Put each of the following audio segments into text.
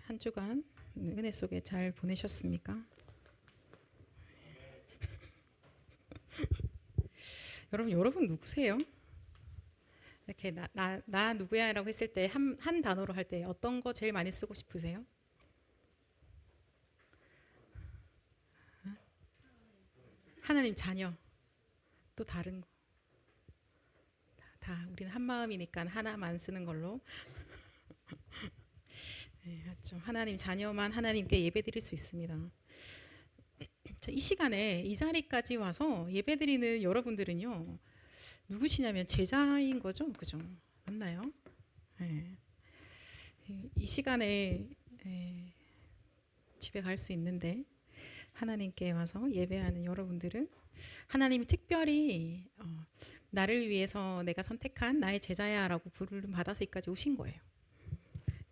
한 주간 은혜 속에 잘 보내셨습니까? 여러분 누구세요? 이렇게 나 누구야라고 했을 때 한 단어로 할 때 어떤 거 제일 많이 쓰고 싶으세요? 하나님 자녀. 또 다른 거. 다 우리는 한 마음이니까 하나만 쓰는 걸로. 네, 맞죠. 하나님 자녀만 하나님께 예배드릴 수 있습니다. 이 시간에 이 자리까지 와서 예배드리는 여러분들은요, 누구시냐면 제자인 거죠, 그죠? 맞나요? 네. 이 시간에 집에 갈 수 있는데 하나님께 와서 예배하는 여러분들은 하나님이 특별히 나를 위해서 내가 선택한 나의 제자야라고 부름 받아서 여기까지 오신 거예요.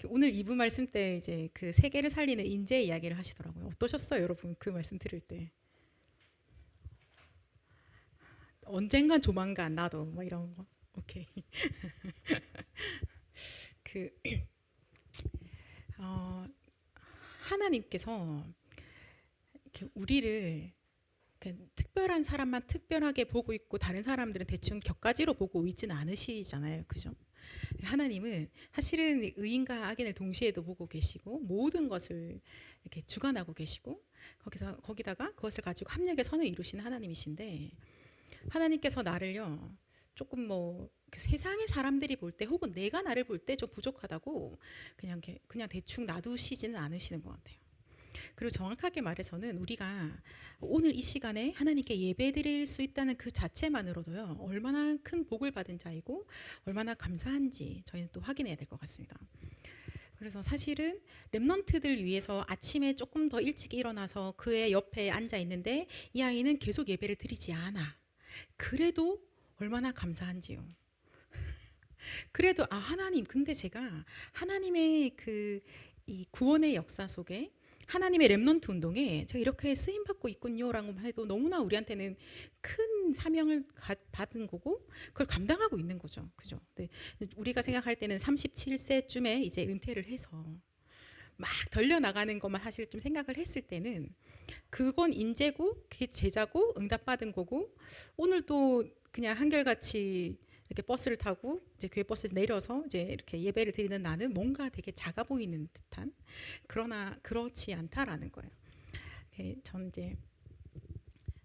오늘 이부 말씀 때 이제 그 세계를 살리는 인재 이야기를 하시더라고요. 어떠셨어요, 여러분? 그 말씀 들을 때 언젠간 조만간 나도 뭐 이런 거. 오케이. 그 어, 하나님께서 이렇게 우리를 특별한 사람만 특별하게 보고 있고 다른 사람들은 대충 격가지로 보고 있지는 않으시잖아요, 그죠? 하나님은 사실은 의인과 악인을 동시에도 보고 계시고 모든 것을 이렇게 주관하고 계시고 거기다가 그것을 가지고 합력의 선을 이루시는 하나님이신데 하나님께서 나를요 조금 뭐 세상의 사람들이 볼 때 혹은 내가 나를 볼 때 좀 부족하다고 그냥 대충 놔두시지는 않으시는 것 같아요. 그리고 정확하게 말해서는 우리가 오늘 이 시간에 하나님께 예배드릴 수 있다는 그 자체만으로도요 얼마나 큰 복을 받은 자이고 얼마나 감사한지 저희는 또 확인해야 될 것 같습니다. 그래서 사실은 렘넌트들 위해서 아침에 조금 더 일찍 일어나서 그의 옆에 앉아 있는데 이 아이는 계속 예배를 드리지 않아. 그래도 얼마나 감사한지요. 그래도 하나님, 근데 제가 하나님의 이 구원의 역사 속에 하나님의 렘넌트 운동에 제가 이렇게 쓰임 받고 있군요라고 해도 너무나 우리한테는 큰 사명을 받은 거고 그걸 감당하고 있는 거죠, 그죠? 네. 우리가 생각할 때는 37세쯤에 이제 은퇴를 해서 막 덜려 나가는 것만 사실 좀 생각을 했을 때는 그건 인재고 그게 제자고 응답받은 거고 오늘도 그냥 한결같이 이렇게 버스를 타고 이제 교회 버스에서 내려서 이제 이렇게 예배를 드리는 나는 뭔가 되게 작아 보이는 듯한 그러나 그렇지 않다라는 거예요. 전 이제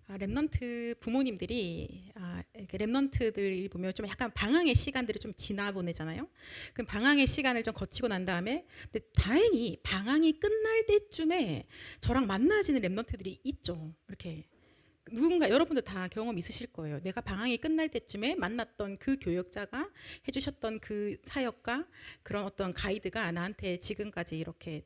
랩넌트 부모님들이 이렇게 랩넌트들 보면 좀 약간 방황의 시간들을 좀 지나 보내잖아요. 그럼 방황의 시간을 좀 거치고 난 다음에 근데 다행히 방황이 끝날 때쯤에 저랑 만나지는 랩넌트들이 있죠. 이렇게 누군가 여러분도 다 경험 있으실 거예요. 내가 방황이 끝날 때쯤에 만났던 그 교역자가 해주셨던 그 사역과 그런 어떤 가이드가 나한테 지금까지 이렇게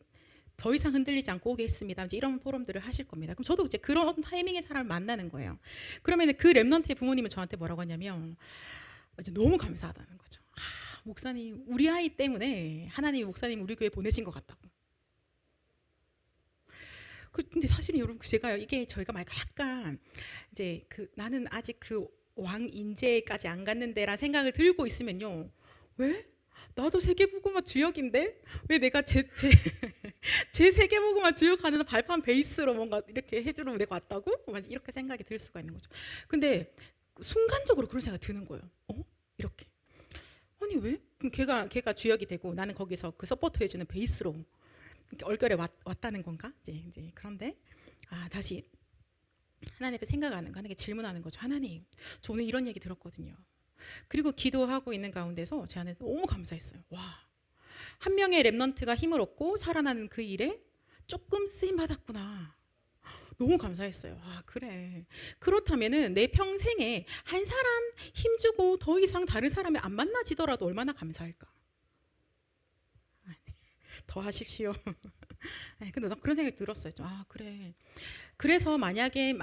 더 이상 흔들리지 않고 오게 했습니다. 이제 이런 포럼들을 하실 겁니다. 그럼 저도 이제 그런 어떤 타이밍의 사람을 만나는 거예요. 그러면 그 랩넌트의 부모님은 저한테 뭐라고 하냐면 이제 너무 감사하다는 거죠. 목사님, 우리 아이 때문에 하나님이 목사님 우리 교회 보내신 것 같다고. 근데 사실은 여러분 제가 이게 저희가 약간 이제 나는 아직 그 왕 인재까지 안 갔는데라는 생각을 들고 있으면요. 왜? 나도 세계복음화 주역인데 왜 내가 제 세계복음화 주역하는 발판 베이스로 뭔가 이렇게 해주러 내가 왔다고? 이렇게 생각이 들 수가 있는 거죠. 근데 순간적으로 그런 생각이 드는 거예요. 이렇게. 아니 왜? 그럼 걔가 주역이 되고 나는 거기서 그 서포트 해주는 베이스로 이렇게 얼결에 왔다는 건가? 이제 그런데 다시 하나님 앞에 생각하는 거, 하나님께 질문하는 거죠. 하나님, 저 오늘 이런 얘기 들었거든요. 그리고 기도하고 있는 가운데서 제 안에서 너무 감사했어요. 와, 한 명의 랩넌트가 힘을 얻고 살아나는 그 일에 조금 쓰임 받았구나. 너무 감사했어요. 그래. 그렇다면은 내 평생에 한 사람 힘주고 더 이상 다른 사람이 안 만나지더라도 얼마나 감사할까? 더 하십시오. 근데 나 그런 생각이 들었어요. 그래. 그래서 만약에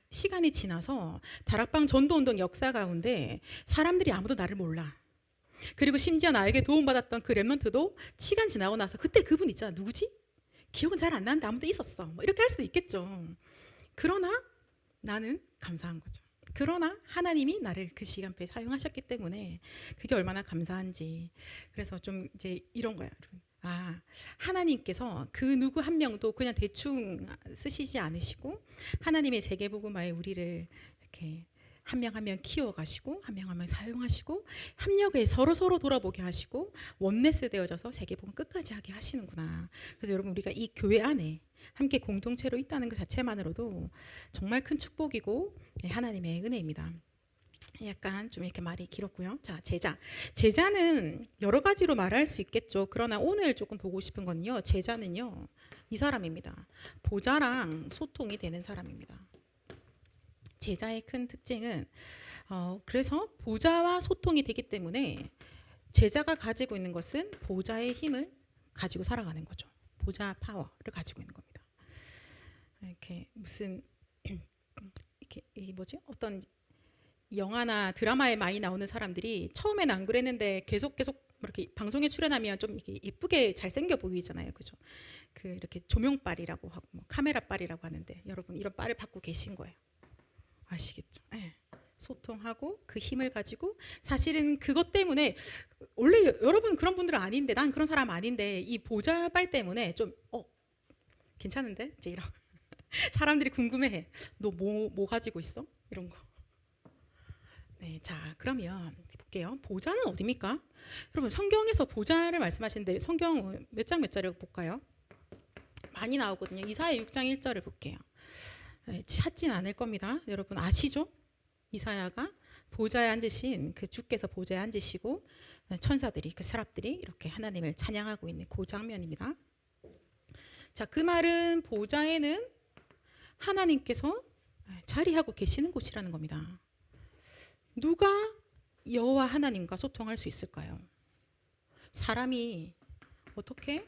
시간이 지나서 다락방 전도운동 역사 가운데 사람들이 아무도 나를 몰라. 그리고 심지어 나에게 도움받았던 그 랩런트도 시간 지나고 나서 그때 그분 있잖아. 누구지? 기억은 잘 안 나는데 아무도 있었어. 뭐 이렇게 할 수도 있겠죠. 그러나 나는 감사한 거죠. 그러나 하나님이 나를 그 시간표에 사용하셨기 때문에 그게 얼마나 감사한지. 그래서 좀 이제 이런 거야, 여러분. 하나님께서 그 누구 한 명도 그냥 대충 쓰시지 않으시고 하나님의 세계복음화에 우리를 이렇게 한 명 한 명 키워가시고 한 명 한 명 사용하시고 협력에 서로 돌아보게 하시고 원네스 되어져서 세계복음 끝까지 하게 하시는구나. 그래서 여러분 우리가 이 교회 안에 함께 공동체로 있다는 것 자체만으로도 정말 큰 축복이고 하나님의 은혜입니다. 약간 좀 이렇게 말이 길었고요. 자, 제자는 여러 가지로 말할 수 있겠죠. 그러나 오늘 조금 보고 싶은 건요. 제자는요, 이 사람입니다. 보좌랑 소통이 되는 사람입니다. 제자의 큰 특징은 그래서 보좌와 소통이 되기 때문에 제자가 가지고 있는 것은 보좌의 힘을 가지고 살아가는 거죠. 보좌 파워를 가지고 있는 겁니다. 이렇게 무슨 이렇게 이 뭐지? 어떤 영화나 드라마에 많이 나오는 사람들이 처음엔 안 그랬는데 계속 이렇게 방송에 출연하면 좀 이렇게 예쁘게 잘생겨 보이잖아요, 그죠? 그 이렇게 조명빨이라고 하고 뭐 카메라빨이라고 하는데 여러분 이런 빨을 받고 계신 거예요. 아시겠죠? 네. 소통하고 그 힘을 가지고 사실은 그것 때문에 원래 여러분 그런 분들은 아닌데 난 그런 사람 아닌데 이 보좌빨 때문에 좀 괜찮은데 이제 이런 사람들이 궁금해해. 너 뭐 가지고 있어? 이런 거. 네, 자 그러면 볼게요. 보좌는 어디입니까? 여러분 성경에서 보좌를 말씀하시는데 성경 몇 장 몇 절을 볼까요? 많이 나오거든요. 이사야 6장 1절을 볼게요. 네, 찾진 않을 겁니다. 여러분 아시죠? 이사야가 보좌에 앉으신 그 주께서 보좌에 앉으시고 천사들이 그 사람들이 이렇게 하나님을 찬양하고 있는 그 장면입니다. 자, 그 말은 보좌에는 하나님께서 자리하고 계시는 곳이라는 겁니다. 누가 여호와 하나님과 소통할 수 있을까요? 사람이 어떻게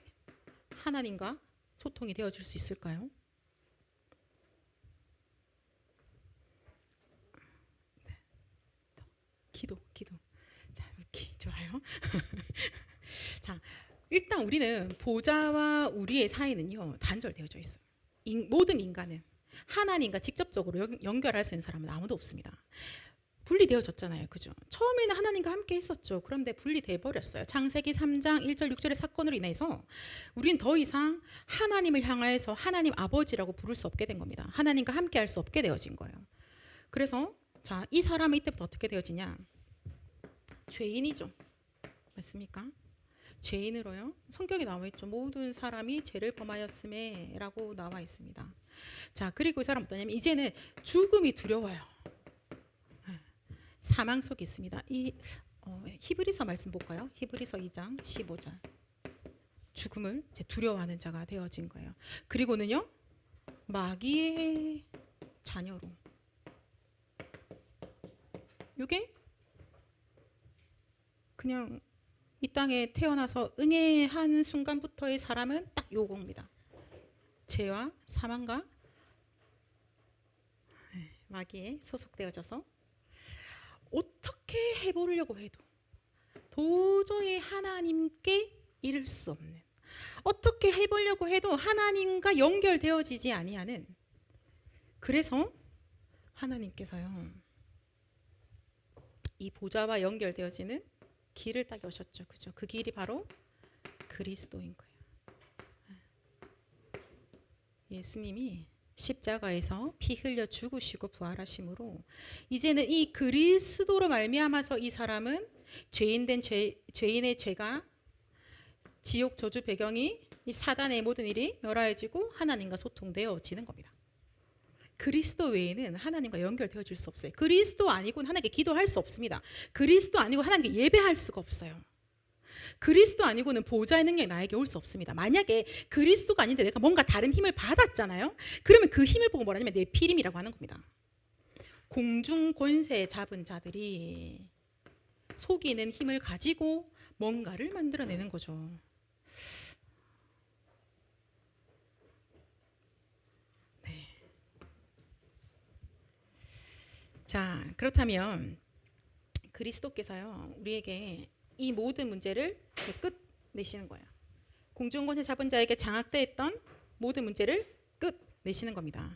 하나님과 소통이 되어질 수 있을까요? 네. 기도. 자, 오케이, 좋아요. 자, 일단 우리는 보좌와 우리의 사이는요 단절되어져 있어요. 모든 인간은 하나님과 직접적으로 연결할 수 있는 사람은 아무도 없습니다. 분리되어졌잖아요. 그죠? 처음에는 하나님과 함께 했었죠. 그런데 분리돼 버렸어요. 창세기 3장 1절 6절의 사건으로 인해서 우린 더 이상 하나님을 향하여서 하나님 아버지라고 부를 수 없게 된 겁니다. 하나님과 함께 할 수 없게 되어진 거예요. 그래서 자, 이 사람은 이때부터 어떻게 되어지냐? 죄인이죠. 맞습니까? 죄인으로요. 성경에 나와 있죠. 모든 사람이 죄를 범하였음에 라고 나와 있습니다. 자, 그리고 이 사람 어떠냐면 이제는 죽음이 두려워요. 사망 속에 있습니다. 이 히브리서 말씀 볼까요? 히브리서 2장 15절. 죽음을 이제 두려워하는 자가 되어진 거예요. 그리고는요, 마귀의 자녀로. 이게 그냥 이 땅에 태어나서 응애한 순간부터의 사람은 딱 요겁니다. 죄와 사망과 마귀에 소속되어져서 어떻게 해보려고 해도 도저히 하나님께 이를 수 없는, 어떻게 해보려고 해도 하나님과 연결되어지지 아니하는, 그래서 하나님께서요 이 보좌와 연결되어지는 길을 딱 여셨죠. 그죠? 그 길이 바로 그리스도인 거예요. 예수님이 십자가에서 피 흘려 죽으시고 부활하심으로 이제는 이 그리스도로 말미암아서 이 사람은 죄인의 죄가 지옥 저주 배경이 이 사단의 모든 일이 멸하여지고 하나님과 소통되어지는 겁니다. 그리스도 외에는 하나님과 연결되어질 수 없어요. 그리스도 아니고는 하나님께 기도할 수 없습니다. 그리스도 아니고 하나님께 예배할 수가 없어요. 그리스도 아니고는 보좌의 능력이 나에게 올 수 없습니다. 만약에 그리스도가 아닌데 내가 뭔가 다른 힘을 받았잖아요. 그러면 그 힘을 보고 뭐라냐면 네피림이라고 하는 겁니다. 공중 권세 잡은 자들이 속이는 힘을 가지고 뭔가를 만들어내는 거죠. 네. 자, 그렇다면 그리스도께서요 우리에게 이 모든 문제를 끝내시는 거예요. 공중권세 잡은 자에게 장악되었던 모든 문제를 끝내시는 겁니다.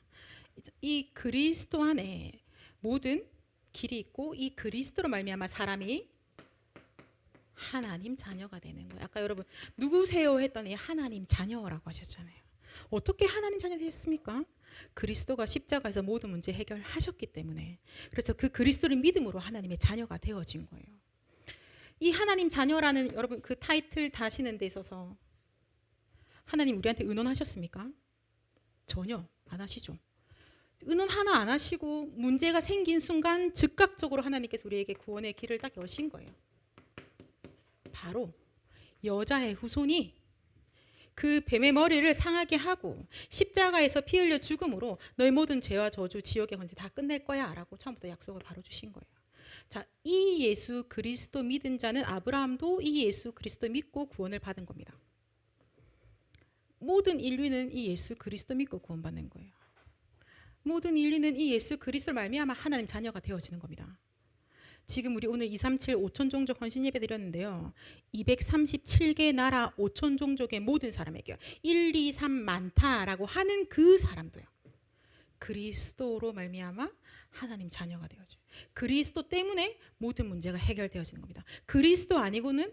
이 그리스도 안에 모든 길이 있고 이 그리스도로 말미암아 사람이 하나님 자녀가 되는 거예요. 아까 여러분 누구세요 했더니 하나님 자녀라고 하셨잖아요. 어떻게 하나님 자녀 되셨습니까? 그리스도가 십자가에서 모든 문제 해결하셨기 때문에. 그래서 그 그리스도를 믿음으로 하나님의 자녀가 되어진 거예요. 이 하나님 자녀라는 여러분 그 타이틀 다시는 데 있어서 하나님 우리한테 의논하셨습니까? 전혀 안 하시죠. 의논 하나 안 하시고 문제가 생긴 순간 즉각적으로 하나님께서 우리에게 구원의 길을 딱 여신 거예요. 바로 여자의 후손이 그 뱀의 머리를 상하게 하고 십자가에서 피 흘려 죽음으로 너희 모든 죄와 저주 지옥의 권세 다 끝낼 거야 라고 처음부터 약속을 바로 주신 거예요. 자, 이 예수 그리스도 믿은 자는 아브라함도 이 예수 그리스도 믿고 구원을 받은 겁니다. 모든 인류는 이 예수 그리스도 믿고 구원받는 거예요. 모든 인류는 이 예수 그리스도를 말미암아 하나님 자녀가 되어지는 겁니다. 지금 우리 오늘 237 5천 종족 헌신 예배 드렸는데요. 237개 나라 5천 종족의 모든 사람에게요. 1, 2, 3 많다라고 하는 그 사람도요. 그리스도로 말미암아 하나님 자녀가 되어져요. 그리스도 때문에 모든 문제가 해결되어지는 겁니다. 그리스도 아니고는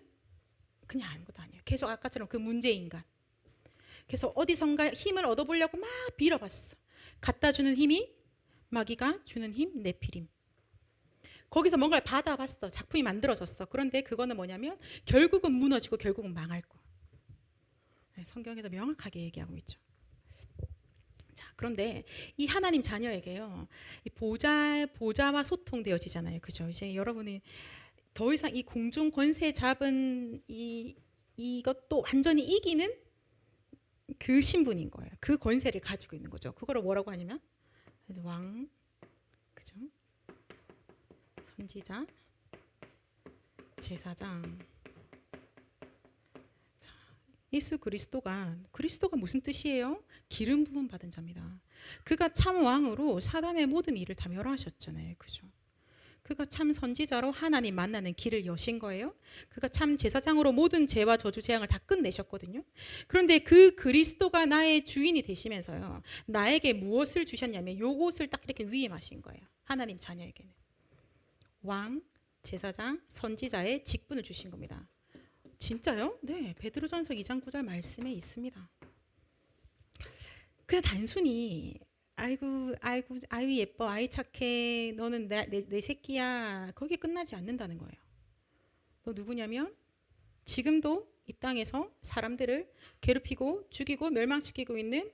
그냥 아무것도 아니에요. 계속 아까처럼 그 문제인간. 그래서 어디선가 힘을 얻어보려고 막 빌어봤어. 갖다 주는 힘이 마귀가 주는 힘 네피림. 거기서 뭔가를 받아봤어. 작품이 만들어졌어. 그런데 그거는 뭐냐면 결국은 무너지고 결국은 망할 거. 성경에서 명확하게 얘기하고 있죠. 자, 그런데 이 하나님 자녀에게요, 이 보좌와 소통되어지잖아요. 그죠? 이제 여러분이 더 이상 이 공중 권세 잡은 이것도 완전히 이기는 그 신분인 거예요. 그 권세를 가지고 있는 거죠. 그거를 뭐라고 하냐면 왕, 그죠? 선지자, 제사장. 자, 예수 그리스도가 무슨 뜻이에요? 기름 부음 받은 자입니다. 그가 참 왕으로 사단의 모든 일을 다 멸하셨잖아요. 그죠? 그가 참 선지자로 하나님 만나는 길을 여신 거예요. 그가 참 제사장으로 모든 죄와 저주 재앙을 다 끝내셨거든요. 그런데 그 그리스도가 나의 주인이 되시면서요, 나에게 무엇을 주셨냐면 요것을 딱 이렇게 위임하신 거예요. 하나님 자녀에게는 왕, 제사장, 선지자의 직분을 주신 겁니다. 진짜요? 네, 베드로전서 2장 9절 말씀에 있습니다. 그냥 단순히 아이고 아이 예뻐, 아이 착해, 너는 내 새끼야, 거기에 끝나지 않는다는 거예요. 너 누구냐면 지금도 이 땅에서 사람들을 괴롭히고 죽이고 멸망시키고 있는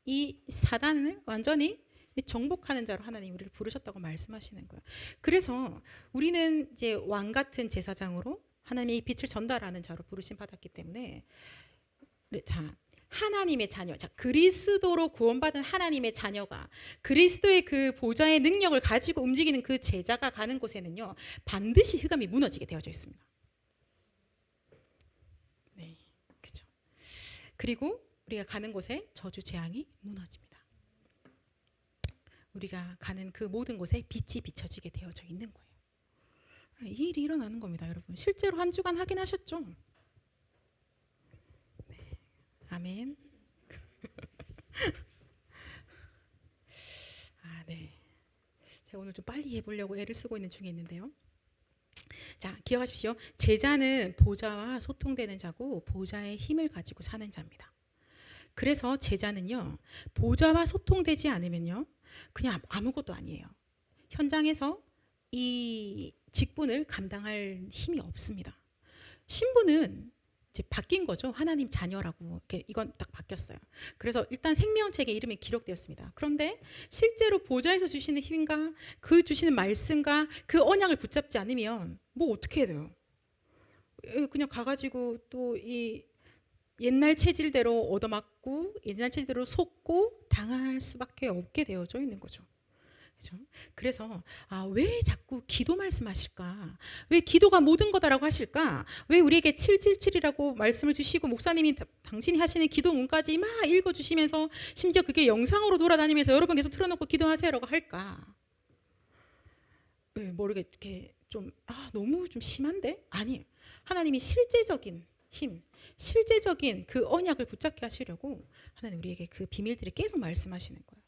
이 사단을 완전히 정복하는 자로 하나님 우리를 부르셨다고 말씀하시는 거예요. 그래서 우리는 이제 왕 같은 제사장으로 하나님의 빛을 전달하는 자로 부르심 받았기 때문에, 자, 하나님의 자녀, 자, 그리스도로 구원받은 하나님의 자녀가 그리스도의 그 보좌의 능력을 가지고 움직이는 그 제자가 가는 곳에는요, 반드시 흑암이 무너지게 되어져 있습니다. 네, 그죠. 그리고 우리가 가는 곳에 저주 재앙이 무너집니다. 우리가 가는 그 모든 곳에 빛이 비춰지게 되어져 있는 거예요. 이 일이 일어나는 겁니다, 여러분. 실제로 한 주간 확인하셨죠? 네. 아멘. 아, 네. 제가 오늘 좀 빨리 해보려고 애를 쓰고 있는 중에 있는데요. 자, 기억하십시오. 제자는 보좌와 소통되는 자고 보좌의 힘을 가지고 사는 자입니다. 그래서 제자는요, 보좌와 소통되지 않으면요, 그냥 아무것도 아니에요. 현장에서 이 직분을 감당할 힘이 없습니다. 신분은 이제 바뀐 거죠. 하나님 자녀라고. 이건 딱 바뀌었어요. 그래서 일단 생명책에 이름이 기록되었습니다. 그런데 실제로 보좌에서 주시는 힘과 그 주시는 말씀과 그 언약을 붙잡지 않으면 뭐 어떻게 해야 돼요? 그냥 가가지고 또 이 옛날 체질대로 얻어맞고 옛날 체질대로 속고 당할 수밖에 없게 되어져 있는 거죠. 그렇죠? 그래서 왜 자꾸 기도 말씀하실까? 왜 기도가 모든 거다라고 하실까? 왜 우리에게 777이라고 말씀을 주시고 목사님이 당신이 하시는 기도문까지 막 읽어주시면서 심지어 그게 영상으로 돌아다니면서 여러분 계속 틀어놓고 기도하세요라고 할까? 왜 모르겠게 좀 너무 좀 심한데? 아니에요. 하나님이 실제적인 힘, 실제적인 그 언약을 붙잡게 하시려고 하나님 우리에게 그 비밀들을 계속 말씀하시는 거예요.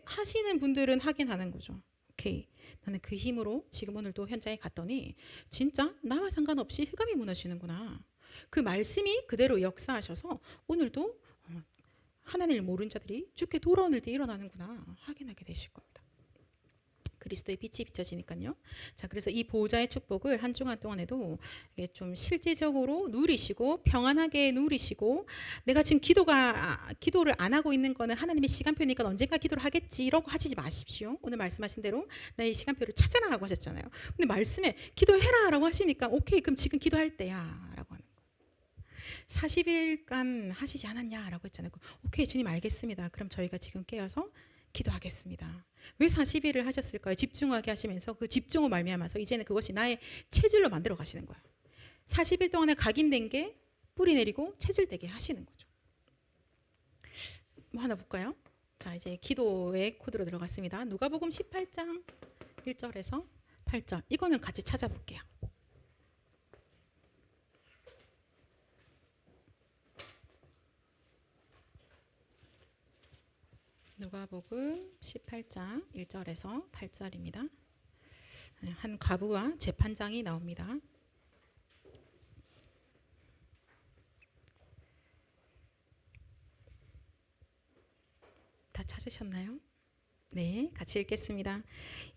하시는 분들은 하긴 하는 거죠. 오케이. 나는 그 힘으로 지금 오늘도 현장에 갔더니 진짜 나와 상관없이 흑암이 무너지는구나. 그 말씀이 그대로 역사하셔서 오늘도 하나님을 모르는 자들이 주께 돌아오는 때 일어나는구나 확인하게 되실 겁니다. 그리스도의 빛이 비춰지니까요. 자, 그래서 이 보호자의 축복을 한 주간 동안에도 이게 좀 실제적으로 누리시고 평안하게 누리시고, 내가 지금 기도를 안 하고 있는 거는 하나님의 시간표니까 언젠가 기도를 하겠지 이러고 하지 마십시오. 오늘 말씀하신 대로 나의 시간표를 찾아라 하고 하셨잖아요. 근데 말씀에 기도해라 라고 하시니까 오케이, 그럼 지금 기도할 때야 라고 하는 거예요. 40일간 하시지 않았냐 라고 했잖아요. 오케이 주님 알겠습니다. 그럼 저희가 지금 깨어서 기도하겠습니다. 왜 40일을 하셨을까요? 집중하게 하시면서 그 집중을 말미암아서 이제는 그것이 나의 체질로 만들어 가시는 거예요. 40일 동안에 각인된 게 뿌리 내리고 체질되게 하시는 거죠. 뭐 하나 볼까요? 자, 이제 기도의 코드로 들어갔습니다. 누가복음 18장 1절에서 8절. 이거는 같이 찾아볼게요. 누가복음 18장 1절에서 8절입니다. 한 과부와 재판장이 나옵니다. 다 찾으셨나요? 네, 같이 읽겠습니다.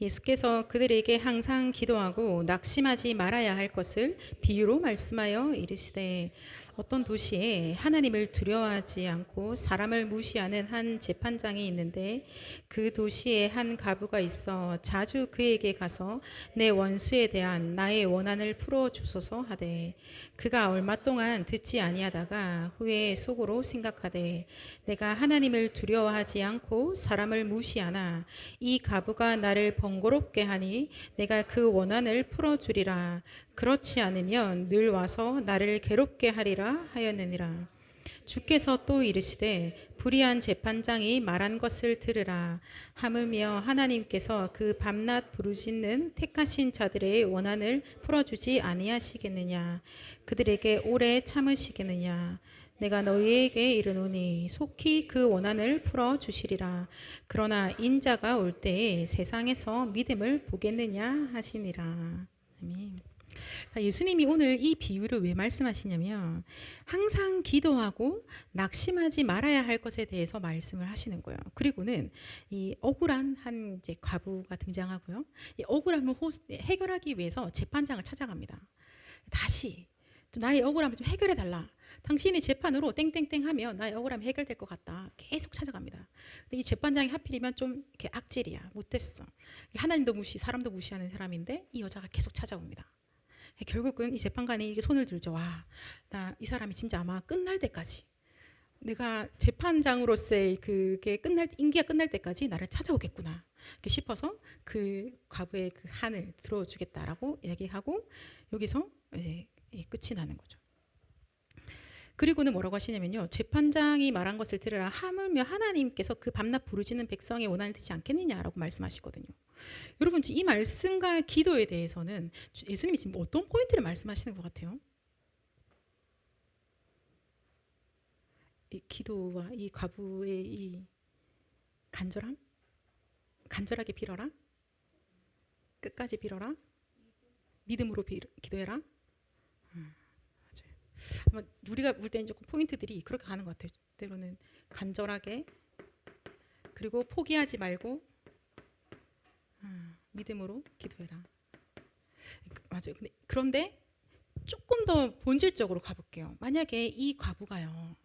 예수께서 그들에게 항상 기도하고 낙심하지 말아야 할 것을 비유로 말씀하여 이르시되, 어떤 도시에 하나님을 두려워하지 않고 사람을 무시하는 한 재판장이 있는데, 그 도시에 한 과부가 있어 자주 그에게 가서 내 원수에 대한 나의 원한을 풀어 주소서 하되, 그가 얼마 동안 듣지 아니하다가 후에 속으로 생각하되, 내가 하나님을 두려워하지 않고 사람을 무시하나 이 과부가 나를 번거롭게 하니 내가 그 원한을 풀어주리라. 그렇지 않으면 늘 와서 나를 괴롭게 하리라 하였느니라. 주께서 또 이르시되, 불의한 재판장이 말한 것을 들으라. 하물며 하나님께서 그 밤낮 부르짖는 택하신 자들의 원한을 풀어주지 아니하시겠느냐. 그들에게 오래 참으시겠느냐. 내가 너희에게 이르노니 속히 그 원한을 풀어주시리라. 그러나 인자가 올 때에 세상에서 믿음을 보겠느냐 하시니라. 아멘. 예수님이 오늘 이 비유를 왜 말씀하시냐면, 항상 기도하고 낙심하지 말아야 할 것에 대해서 말씀을 하시는 거예요. 그리고는 이 억울한 한 이제 과부가 등장하고요. 이 억울함을 해결하기 위해서 재판장을 찾아갑니다. 다시 나의 억울함을 좀 해결해 달라. 당신이 재판으로 땡땡땡 하면 나의 억울함이 해결될 것 같다. 계속 찾아갑니다. 근데 이 재판장이 하필이면 좀 이렇게 악질이야. 못됐어. 하나님도 무시, 사람도 무시하는 사람인데 이 여자가 계속 찾아옵니다. 결국은 이 재판관이 손을 들죠. 와, 나 이 사람이 진짜 아마 끝날 때까지, 내가 재판장으로서의 그게 임기가 끝날 때까지 나를 찾아오겠구나 싶어서 그 과부의 그 한을 들어주겠다라고 얘기하고, 여기서 이제 끝이 나는 거죠. 그리고는 뭐라고 하시냐면요, 재판장이 말한 것을 들으라. 하물며 하나님께서 그 밤낮 부르짖는 백성의 원한을 듣지 않겠느냐라고 말씀하시거든요. 여러분, 이 말씀과 기도에 대해서는 예수님이 지금 어떤 포인트를 말씀하시는 것 같아요? 이 기도와 이 과부의 이 간절함? 간절하게 빌어라? 끝까지 빌어라? 믿음으로 기도해라? 맞아요. 우리가 볼 때는 조금 포인트들이 그렇게 가는 것 같아요. 때로는 간절하게, 그리고 포기하지 말고 믿음으로 기도해라. 맞아요. 그런데 조금 더 본질적으로 가볼게요. 만약에 이 과부가요,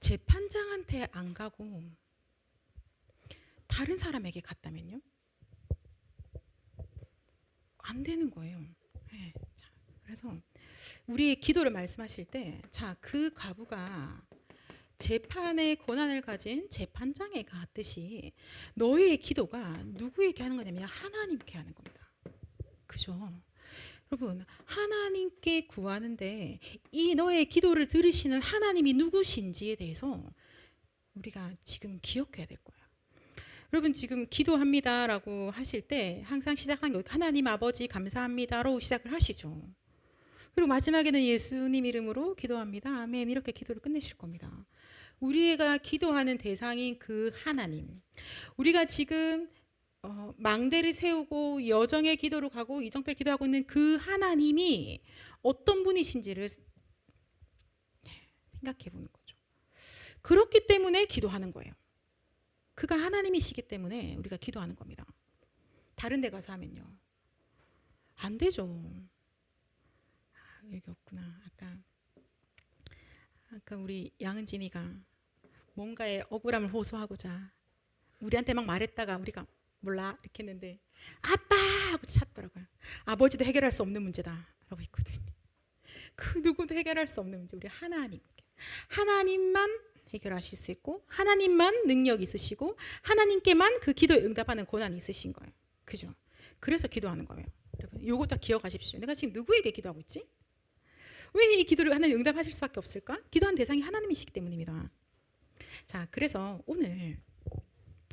재판장한테 안 가고 다른 사람에게 갔다면요? 안 되는 거예요. 네. 자, 그래서 우리의 기도를 말씀하실 때, 자, 그 과부가 재판의 권한을 가진 재판장에 갔듯이 너의 기도가 누구에게 하는 거냐면 하나님께 하는 겁니다. 그죠? 여러분, 하나님께 구하는데 이 너의 기도를 들으시는 하나님이 누구신지에 대해서 우리가 지금 기억해야 될 거예요. 여러분, 지금 기도합니다라고 하실 때 항상 시작하는 거, 하나님 아버지 감사합니다로 시작을 하시죠. 그리고 마지막에는 예수님 이름으로 기도합니다. 아멘. 이렇게 기도를 끝내실 겁니다. 우리가 기도하는 대상인 그 하나님, 우리가 지금 망대를 세우고 여정의 기도로 가고 이정표를 기도하고 있는 그 하나님이 어떤 분이신지를 생각해 보는 거죠. 그렇기 때문에 기도하는 거예요. 그가 하나님이시기 때문에 우리가 기도하는 겁니다. 다른 데 가서 하면요 안 되죠. 여기 없구나. 아까 우리 양은진이가 뭔가의 억울함을 호소하고자 우리한테 막 말했다가 우리가 몰라 이렇게 했는데 아빠 하고 찾더라고요. 아버지도 해결할 수 없는 문제다 라고 했거든요. 그 누구도 해결할 수 없는 문제. 우리 하나님만 해결하실 수 있고 하나님만 능력 있으시고 하나님께만 그 기도에 응답하는 권한이 있으신 거예요. 그죠? 그래서 기도하는 거예요. 여러분 이거 다 기억하십시오. 내가 지금 누구에게 기도하고 있지? 왜 이 기도를 하나님 응답하실 수밖에 없을까? 기도한 대상이 하나님이시기 때문입니다. 자, 그래서 오늘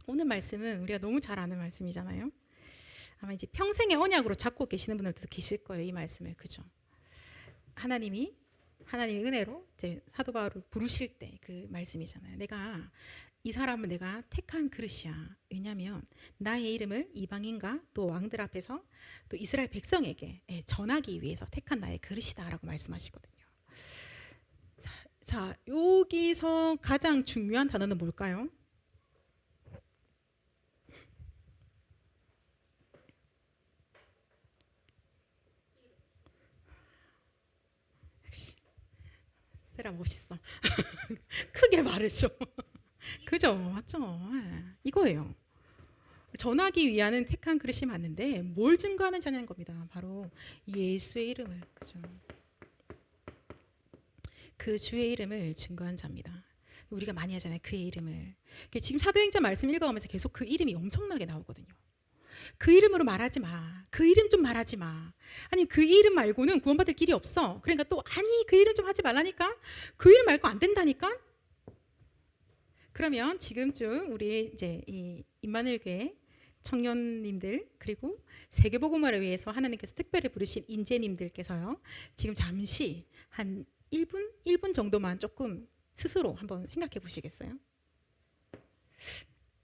말씀은 우리가 너무 잘 아는 말씀이잖아요. 아마 이제 평생의 언약으로 잡고 계시는 분들도 계실 거예요. 이 말씀을. 그죠? 하나님의 은혜로 이제 사도 바울을 부르실 때 그 말씀이잖아요. 이 사람은 내가 택한 그릇이야. 왜냐하면 나의 이름을 이방인과 또 왕들 앞에서 또 이스라엘 백성에게 전하기 위해서 택한 나의 그릇이다라고 말씀하시거든요. 자, 여기서 가장 중요한 단어는 뭘까요? 세라 멋있어. 크게 말해줘. 그죠? 맞죠? 이거예요. 전하기 위한 택한 그릇이 맞는데 뭘 증거하는 자냐는 겁니다. 바로 예수의 이름을. 그죠? 그 주의 이름을 증거한 자입니다. 우리가 많이 하잖아요. 그의 이름을. 지금 사도행전 말씀 읽어가면서 계속 그 이름이 엄청나게 나오거든요. 그 이름으로 말하지 마. 그 이름 좀 말하지 마. 아니 그 이름 말고는 구원받을 길이 없어. 그러니까 또 아니 그 이름 좀 하지 말라니까. 그 이름 말고 안 된다니까. 그러면 지금쯤 우리 이제 이 임마누엘 교회 청년님들 그리고 세계복음화를 위해서 하나님께서 특별히 부르신 인재님들께서요. 지금 잠시 한 1분 정도만 조금 스스로 한번 생각해 보시겠어요?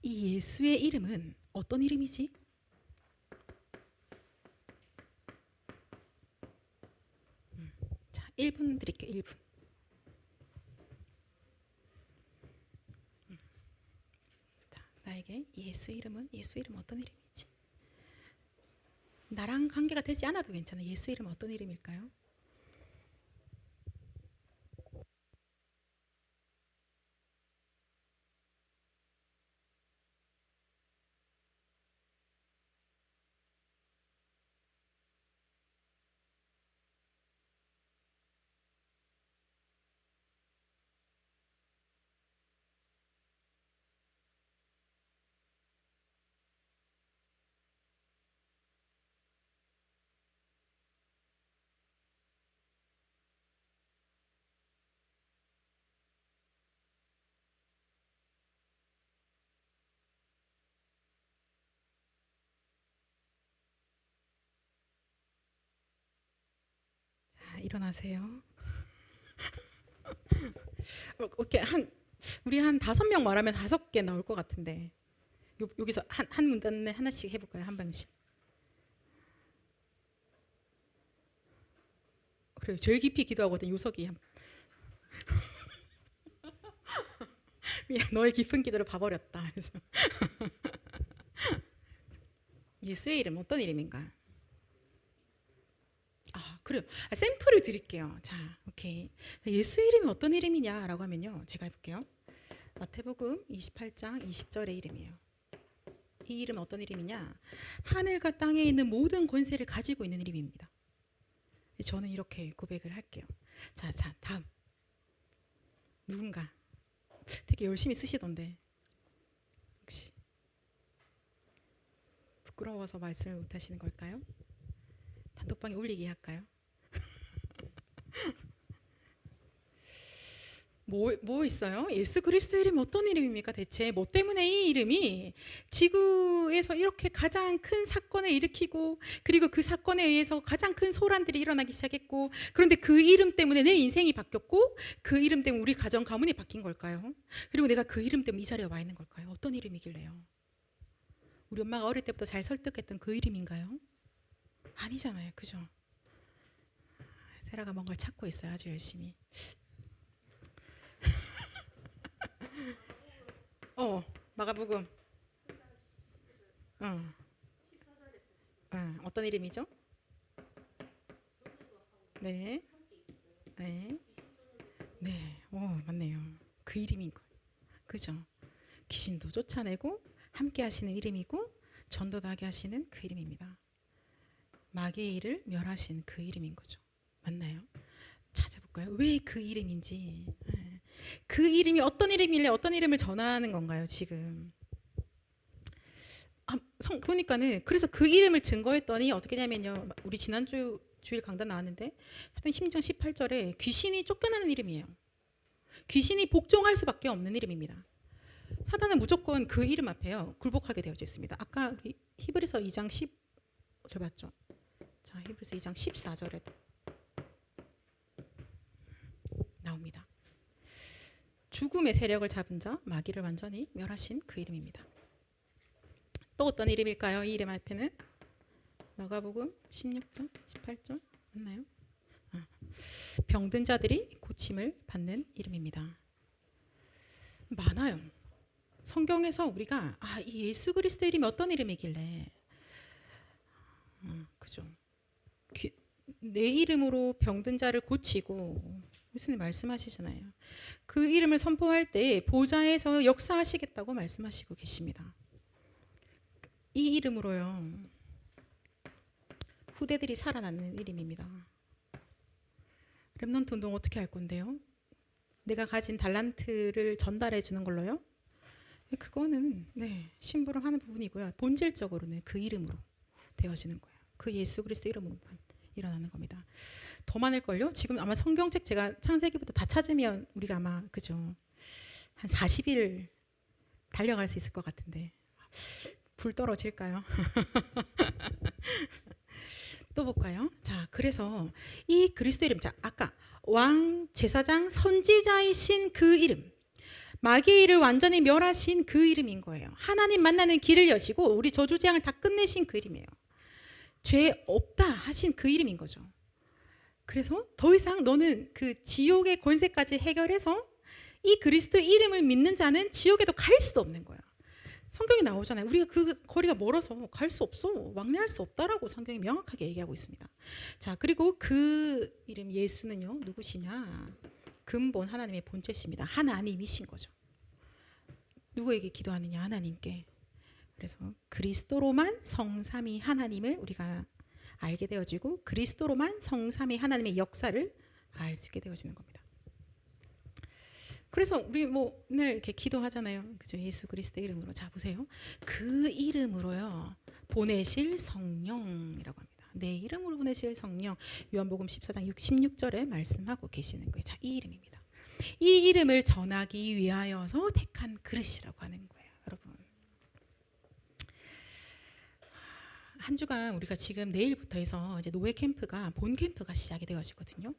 이 예수의 이름은 어떤 이름이지? 자, 1분 드릴게요. 1분. 자, 나에게 예수 이름 어떤 이름이지? 나랑 관계가 되지 않아도 괜찮아. 예수 이름 어떤 이름일까요? 자, 일어나세요. 오케이. 우리 한 5명 말하면 5개 나올 것 같은데 여기서 한 문단에 하나씩 해볼까요? 한 방씩. 그래요. 제일 깊이 기도하거든 요석이. 너의 깊은 기도를 봐버렸다. 그래서 예수의 이름 어떤 이름인가? 그래요. 샘플을 드릴게요. 자, 오케이. 예수 이름이 어떤 이름이냐라고 하면요. 제가 해볼게요. 마태복음 28장 20절의 이름이에요. 이 이름은 어떤 이름이냐? 하늘과 땅에 있는 모든 권세를 가지고 있는 이름입니다. 저는 이렇게 고백을 할게요. 자, 다음. 누군가 되게 열심히 쓰시던데 혹시 부끄러워서 말씀을 못 하시는 걸까요? 단톡방에 올리기 할까요? 뭐 있어요? 예수 그리스도의 이름이 어떤 이름입니까? 대체 뭐 때문에 이 이름이 지구에서 이렇게 가장 큰 사건을 일으키고 그리고 그 사건에 의해서 가장 큰 소란들이 일어나기 시작했고 그런데 그 이름 때문에 내 인생이 바뀌었고 그 이름 때문에 우리 가정 가문이 바뀐 걸까요? 그리고 내가 그 이름 때문에 이 자리에 와 있는 걸까요? 어떤 이름이길래요? 우리 엄마가 어릴 때부터 잘 설득했던 그 이름인가요? 아니잖아요. 그죠? 세라가 뭔가를 찾고 있어요. 아주 열심히. 마가복음. 어, 어떤 이름이죠? 네. 네. 네. 맞네요. 그 이름인 거. 그죠? 귀신도 쫓아내고 함께 하시는 이름이고 전도도 하게 하시는 그 이름입니다. 마귀의 일을 멸하신 그 이름인 거죠. 맞나요? 찾아볼까요? 왜 그 이름인지. 그 이름이 어떤 이름이길래 어떤 이름을 전하는 건가요, 지금? 보니까는 그래서 그 이름을 증거했더니 어떻게 되냐면요. 우리 지난주 주일 강단 나왔는데 사도행 16장 18절에 귀신이 쫓겨나는 이름이에요. 귀신이 복종할 수밖에 없는 이름입니다. 사단은 무조건 그 이름 앞에요. 굴복하게 되어져 있습니다. 아까 우리 히브리서 2장 10절 봤죠? 자, 히브리서 2장 14절에 나옵니다. 죽음의 세력을 잡은 자, 마귀를 완전히 멸하신 그 이름입니다. 또 어떤 이름일까요? 이 이름 앞에는 마가복음 16절, 18절 맞나요? 병든 자들이 고침을 받는 이름입니다. 많아요. 성경에서 우리가 이 예수 그리스도 이름이 어떤 이름이길래 그죠? 내 이름으로 병든 자를 고치고 예수님 말씀하시잖아요. 그 이름을 선포할 때 보좌에서 역사하시겠다고 말씀하시고 계십니다. 이 이름으로요. 후대들이 살아나는 이름입니다. 렘넌트 운동 어떻게 할 건데요? 내가 가진 달란트를 전달해 주는 걸로요? 그거는 심부름하는 부분이고요. 본질적으로는 그 이름으로 되어지는 거예요. 그 예수 그리스도 이름으로 일어나는 겁니다. 더 많을걸요? 지금 아마 성경책 제가 창세기부터 다 찾으면 우리가 아마 그죠? 한 40일 달려갈 수 있을 것 같은데 불 떨어질까요? 또 볼까요? 자, 그래서 이 그리스도 이름, 자, 아까 왕, 제사장, 선지자이신 그 이름, 마귀의 일을 완전히 멸하신 그 이름인 거예요. 하나님 만나는 길을 여시고 우리 저주재앙을 다 끝내신 그 이름이에요. 죄 없다 하신 그 이름인 거죠. 그래서 더 이상 너는 그 지옥의 권세까지 해결해서 이 그리스도 이름을 믿는 자는 지옥에도 갈 수 없는 거예요. 성경이 나오잖아요. 우리가 그 거리가 멀어서 갈 수 없어, 왕래할 수 없다라고 성경이 명확하게 얘기하고 있습니다. 자, 그리고 그 이름 예수는요, 누구시냐? 근본 하나님의 본체십니다. 하나님이신 거죠. 누구에게 기도하느냐? 하나님께. 그래서 그리스도로만 성삼위 하나님을 우리가 알게 되어지고 그리스도로만 성삼위 하나님의 역사를 알 수 있게 되어지는 겁니다. 그래서 우리 늘 이렇게 기도하잖아요. 그죠? 예수 그리스도 이름으로. 자, 보세요. 그 이름으로요. 보내실 성령이라고 합니다. 내 이름으로 보내실 성령. 요한복음 14장 66절에 말씀하고 계시는 거예요. 자, 이 이름입니다. 이 이름을 전하기 위하여서 택한 그릇이라고 하는 거예요, 여러분. 한 주간 우리가 지금 내일부터 해서 이제 노예 캠프가 본 캠프가 시작이 되어지거든요.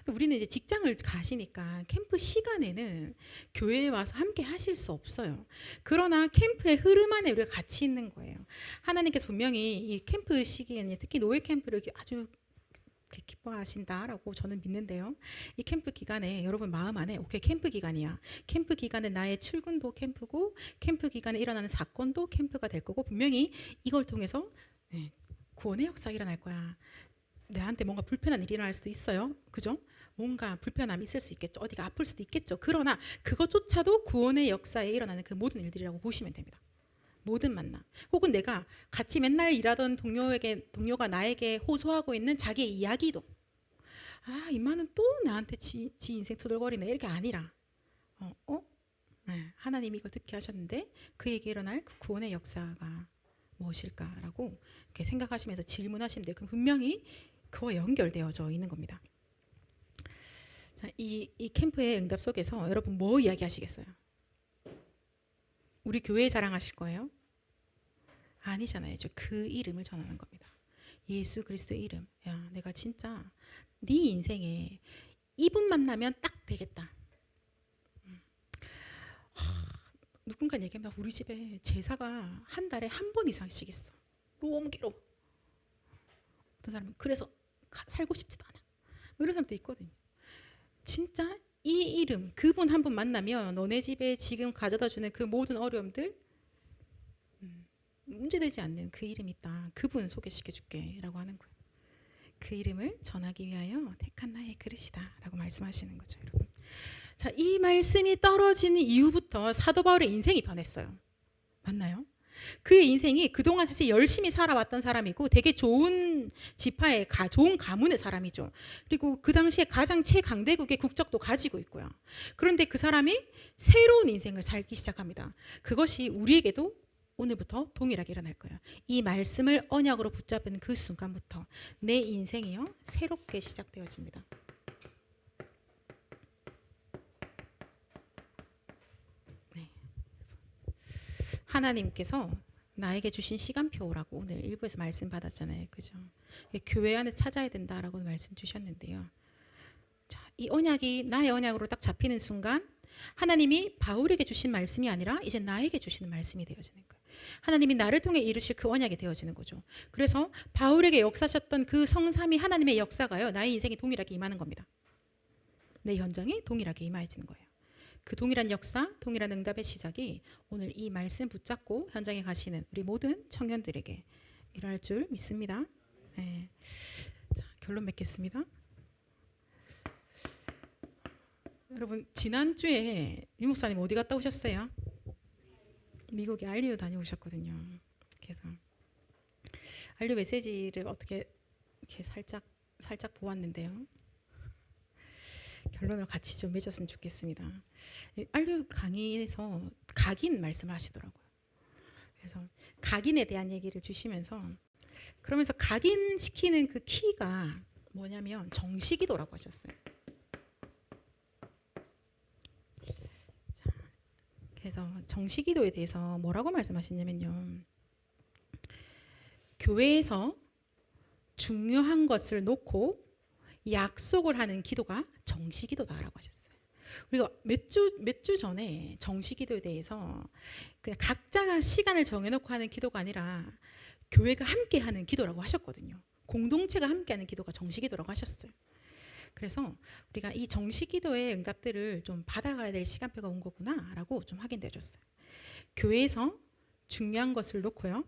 우리는 이제 직장을 가시니까 캠프 시간에는 교회에 와서 함께 하실 수 없어요. 그러나 캠프의 흐름 안에 우리가 같이 있는 거예요. 하나님께서 분명히 이 캠프 시기에는 특히 노예 캠프를 아주 기뻐하신다라고 저는 믿는데요. 이 캠프 기간에 여러분 마음 안에 오케이, 캠프 기간이야. 캠프 기간은 나의 출근도 캠프고 캠프 기간에 일어나는 사건도 캠프가 될 거고 분명히 이걸 통해서 구원의 역사가 일어날 거야. 내한테 뭔가 불편한 일이 일어날 수도 있어요. 그죠? 뭔가 불편함이 있을 수 있겠죠. 어디가 아플 수도 있겠죠. 그러나 그것조차도 구원의 역사에 일어나는 그 모든 일들이라고 보시면 됩니다. 모든 만남. 혹은 내가 같이 맨날 일하던 동료가 나에게 호소하고 있는 자기의 이야기도 이만은 또 나한테 지 인생 투덜거리네. 이렇게 아니라 하나님이 이걸 듣게 하셨는데 그에게 일어날 그 구원의 역사가 무엇일까라고 이렇게 생각하시면서 질문하시면 돼요. 그럼 분명히 그와 연결되어져 있는 겁니다. 자, 이 캠프의 응답 속에서 여러분 뭐 이야기하시겠어요? 우리 교회 자랑하실 거예요? 아니잖아요. 그 이름을 전하는 겁니다. 예수 그리스도의 이름. 야, 내가 진짜 네 인생에 이분 만나면 딱 되겠다. 누군가 얘기하면 우리 집에 제사가 한 달에 한 번 이상씩 있어. 너무 길어. 어떤 사람은 그래서 살고 싶지도 않아. 뭐 이런 사람도 있거든요. 진짜 이 이름, 그분 한 분 만나면 너네 집에 지금 가져다 주는 그 모든 어려움들 문제되지 않는 그 이름이 있다. 그분 소개시켜 줄게 라고 하는 거예요. 그 이름을 전하기 위하여 택한 나의 그릇이다 라고 말씀하시는 거죠, 여러분. 자, 이 말씀이 떨어지는 이후부터 사도 바울의 인생이 변했어요. 맞나요? 그의 인생이 그동안 사실 열심히 살아왔던 사람이고 되게 좋은 지파의 좋은 가문의 사람이죠. 그리고 그 당시에 가장 최강대국의 국적도 가지고 있고요. 그런데 그 사람이 새로운 인생을 살기 시작합니다. 그것이 우리에게도 오늘부터 동일하게 일어날 거예요. 이 말씀을 언약으로 붙잡은 그 순간부터 내 인생이요 새롭게 시작되어집니다. 네. 하나님께서 나에게 주신 시간표라고 오늘 일부에서 말씀 받았잖아요. 그죠? 교회 안에 찾아야 된다라고 말씀 주셨는데요. 자, 이 언약이 나의 언약으로 딱 잡히는 순간 하나님이 바울에게 주신 말씀이 아니라 이제 나에게 주시는 말씀이 되어지는 거예요. 하나님이 나를 통해 이루실 그 언약이 되어지는 거죠. 그래서 바울에게 역사하셨던 그 성삼위 하나님의 역사가요. 나의 인생에 동일하게 임하는 겁니다. 내 현장에 동일하게 임하여지는 거예요. 그 동일한 역사, 동일한 응답의 시작이 오늘 이 말씀 붙잡고 현장에 가시는 우리 모든 청년들에게 일어날 줄 믿습니다. 네. 자, 결론 맺겠습니다. 여러분 지난주에 유 목사님 어디 갔다 오셨어요? 미국에 알리오 다녀오셨거든요. 그래서 알리오 메시지를 어떻게 이렇게 살짝 보았는데요. 결론을 같이 좀 맺었으면 좋겠습니다. 알리오 강의에서 각인 말씀을 하시더라고요. 그래서 각인에 대한 얘기를 주시면서 그러면서 각인시키는 그 키가 뭐냐면 정식기도라고 하셨어요. 그래서 정식기도에 대해서 뭐라고 말씀하시냐면요. 교회에서 중요한 것을 놓고 약속을 하는 기도가 정식기도다라고 하셨어요. 우리가 몇 주 전에 정식기도에 대해서 그냥 각자가 시간을 정해놓고 하는 기도가 아니라 교회가 함께하는 기도라고 하셨거든요. 공동체가 함께하는 기도가 정식기도라고 하셨어요. 그래서 우리가 이 정식기도의 응답들을 좀 받아가야 될 시간표가 온 거구나라고 좀 확인되어졌어요. 교회에서 중요한 것을 놓고요.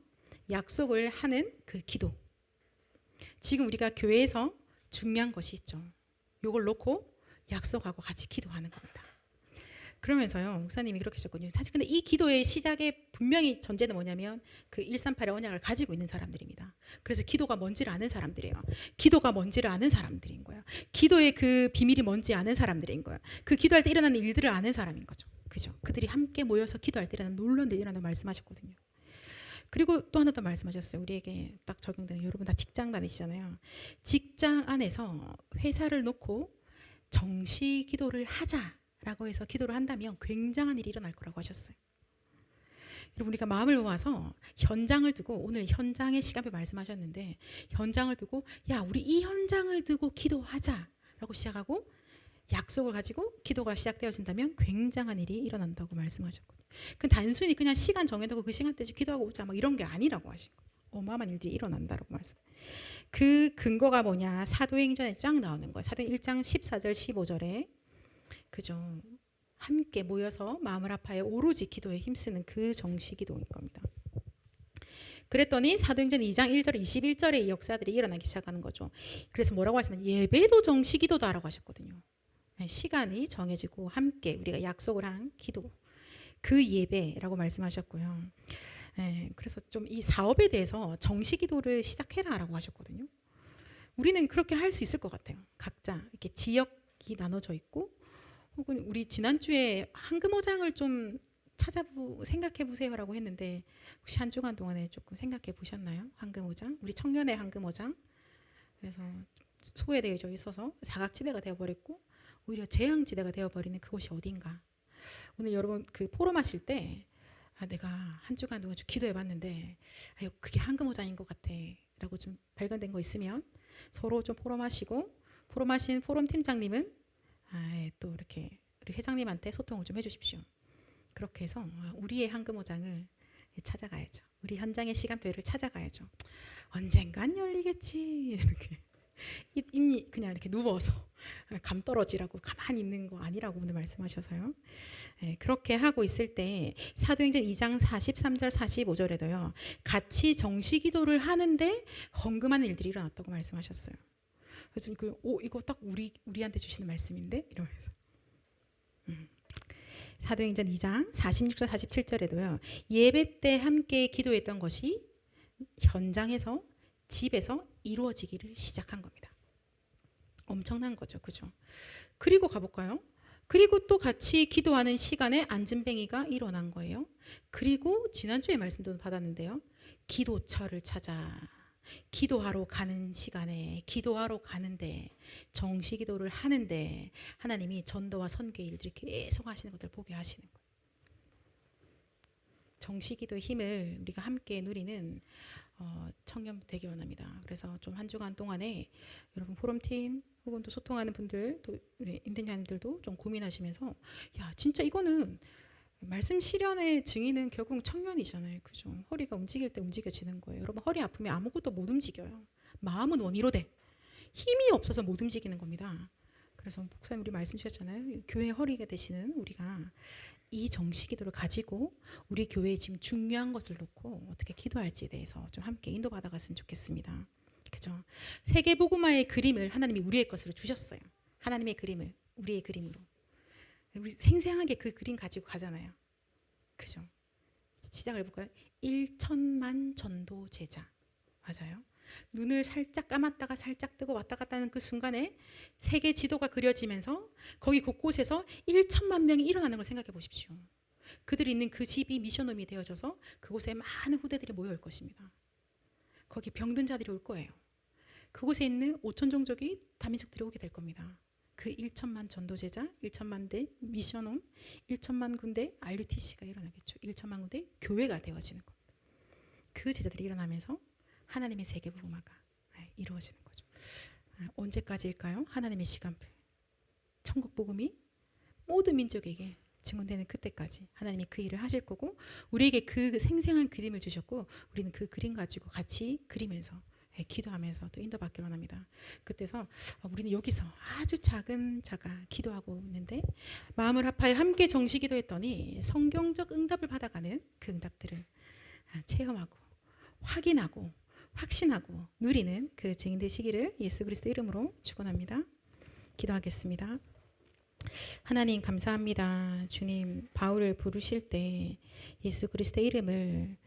약속을 하는 그 기도. 지금 우리가 교회에서 중요한 것이 있죠. 이걸 놓고 약속하고 같이 기도하는 겁니다. 그러면서요, 목사님이 그렇게 하셨거든요. 사실 근데 이 기도의 시작에 분명히 전제는 뭐냐면 그 138의 언약을 가지고 있는 사람들입니다. 그래서 기도가 뭔지를 아는 사람들이에요. 기도가 뭔지를 아는 사람들인 거예요. 기도의 그 비밀이 뭔지 아는 사람들인 거예요. 그 기도할 때 일어나는 일들을 아는 사람인 거죠. 그죠? 그들이 함께 모여서 기도할 때 일어나는 놀라운 일이 일어난다고 말씀하셨거든요. 그리고 또 하나 더 말씀하셨어요. 우리에게 딱 적용되는, 여러분 다 직장 다니시잖아요. 직장 안에서 회사를 놓고 정시 기도를 하자라고 해서 기도를 한다면 굉장한 일이 일어날 거라고 하셨어요. 여러분 우리가 마음을 모아서 현장을 두고, 오늘 현장의 시간표 말씀하셨는데 현장을 두고 야 우리 이 현장을 두고 기도하자라고 시작하고 약속을 가지고 기도가 시작되어진다면 굉장한 일이 일어난다고 말씀하셨거든요. 그 단순히 그냥 시간 정해두고 그 시간대에 기도하고 오자 막 이런 게 아니라고 하신 거예요. 어마어마한 일들이 일어난다고 말씀. 그 근거가 뭐냐? 사도행전에 쫙 나오는 거예요. 사도행 1장 14절 15절에 그죠? 함께 모여서 마음을 아파해 오로지 기도에 힘쓰는 그 정시기도인 겁니다. 그랬더니 사도행전 2장 1절 21절에 이 역사들이 일어나기 시작하는 거죠. 그래서 뭐라고 하시면 예배도 정시기도다라고 하셨거든요. 시간이 정해지고 함께 우리가 약속을 한 기도, 그 예배라고 말씀하셨고요. 그래서 좀 이 사업에 대해서 정시기도를 시작해라라고 하셨거든요. 우리는 그렇게 할 수 있을 것 같아요. 각자 이렇게 지역이 나눠져 있고, 혹은 우리 지난주에 한금어장을 좀 생각해 보세요라고 했는데 혹시 한 주간 동안에 조금 생각해 보셨나요? 한금어장, 우리 청년의 한금어장. 그래서 소외되어 있어서 사각지대가 되어버렸고 오히려 재앙지대가 되어버리는 그곳이 어딘가. 오늘 여러분 그 포럼 하실 때 내가 한 주간 동안 좀 기도해봤는데 그게 한금어장인 것 같아 라고 좀 발견된 거 있으면 서로 좀 포럼하시고, 포럼하신 포럼 팀장님은 또 이렇게 우리 회장님한테 소통을 좀 해주십시오. 그렇게 해서 우리의 한금호장을 찾아가야죠. 우리 현장의 시간표를 찾아가야죠. 언젠간 열리겠지 이렇게 그냥 이렇게 누워서 감 떨어지라고 가만히 있는 거 아니라고 오늘 말씀하셔서요. 그렇게 하고 있을 때 사도행전 2장 43절 45절에도요. 같이 정시기도를 하는데 헌금하는 일들이 일어났다고 말씀하셨어요. 그래서 이거 딱 우리한테 주시는 말씀인데 이러면서 사도행전 2장 46절 47절에도요. 예배 때 함께 기도했던 것이 현장에서 집에서 이루어지기를 시작한 겁니다. 엄청난 거죠. 그죠? 그리고 가볼까요? 그리고 또 같이 기도하는 시간에 안진뱅이가 일어난 거예요. 그리고 지난주에 말씀도 받았는데요. 기도처를 찾아 기도하러 가는 시간에 기도하러 가는데 정시기도를 하는데 하나님이 전도와 선교의 일들을 계속 하시는 것들을 보게 하시는 거예요. 정시기도의 힘을 우리가 함께 누리는 청년 되기 원합니다. 그래서 좀 한 주간 동안에 여러분 포럼팀 혹은 또 소통하는 분들 또 우리 임대자님들도 좀 고민하시면서 야 진짜 이거는 말씀 실현의 증인은 결국 청년이잖아요. 그죠? 허리가 움직일 때 움직여지는 거예요. 여러분 허리 아프면 아무것도 못 움직여요. 마음은 원이로 돼. 힘이 없어서 못 움직이는 겁니다. 그래서 목사님 우리 말씀 주셨잖아요. 교회 허리가 되시는 우리가 이 정시기도를 가지고 우리 교회에 지금 중요한 것을 놓고 어떻게 기도할지에 대해서 좀 함께 인도받아 갔으면 좋겠습니다. 그죠? 세계복음화의 그림을 하나님이 우리의 것으로 주셨어요. 하나님의 그림을 우리의 그림으로. 우리 생생하게 그 그림 가지고 가잖아요. 그죠? 시작을 해볼까요? 1천만 전도 제자. 맞아요. 눈을 살짝 감았다가 살짝 뜨고 왔다 갔다 하는 그 순간에 세계 지도가 그려지면서 거기 곳곳에서 1천만 명이 일어나는 걸 생각해 보십시오. 그들이 있는 그 집이 미션홈이 되어져서 그곳에 많은 후대들이 모여올 것입니다. 거기 병든 자들이 올 거예요. 그곳에 있는 5천 종족이 다민족들이 오게 될 겁니다. 그 1천만 전도제자, 1천만 대 미션홈, 1천만 군데 RUTC가 일어나겠죠. 1천만 군데 교회가 되어지는 겁니다. 그 제자들이 일어나면서 하나님의 세계복음화가 이루어지는 거죠. 언제까지일까요? 하나님의 시간표. 천국 복음이 모든 민족에게 증언되는 그때까지 하나님이 그 일을 하실 거고 우리에게 그 생생한 그림을 주셨고 우리는 그 그림 가지고 같이 그리면서 기도하면서 또 인도받기로 합니다. 그때서 우리는 여기서 아주 작은 자가 기도하고 있는데 마음을 합하여 함께 정시기도했더니 성경적 응답을 받아가는 그 응답들을 체험하고 확인하고 확신하고 누리는 그 증인 되시기를 예수 그리스도 이름으로 축원합니다. 기도하겠습니다. 하나님 감사합니다. 주님 바울을 부르실 때 예수 그리스도의 이름을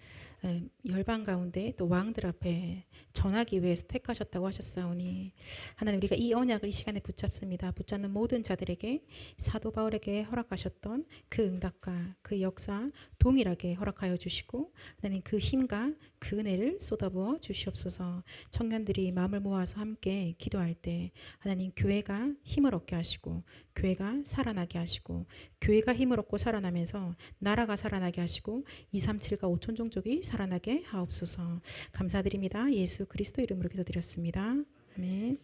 열방 가운데 또 왕들 앞에 전하기 위해서 택하셨다고 하셨사오니 하나님 우리가 이 언약을 이 시간에 붙잡습니다. 붙잡는 모든 자들에게 사도 바울에게 허락하셨던 그 응답과 그 역사 동일하게 허락하여 주시고 하나님 그 힘과 그 은혜를 쏟아부어 주시옵소서. 청년들이 마음을 모아서 함께 기도할 때 하나님 교회가 힘을 얻게 하시고 교회가 살아나게 하시고 교회가 힘을 얻고 살아나면서 나라가 살아나게 하시고 237과 5천 종족이 살아나게 하옵소서. 감사드립니다. 예수 그리스도 이름으로 기도드렸습니다. 아멘.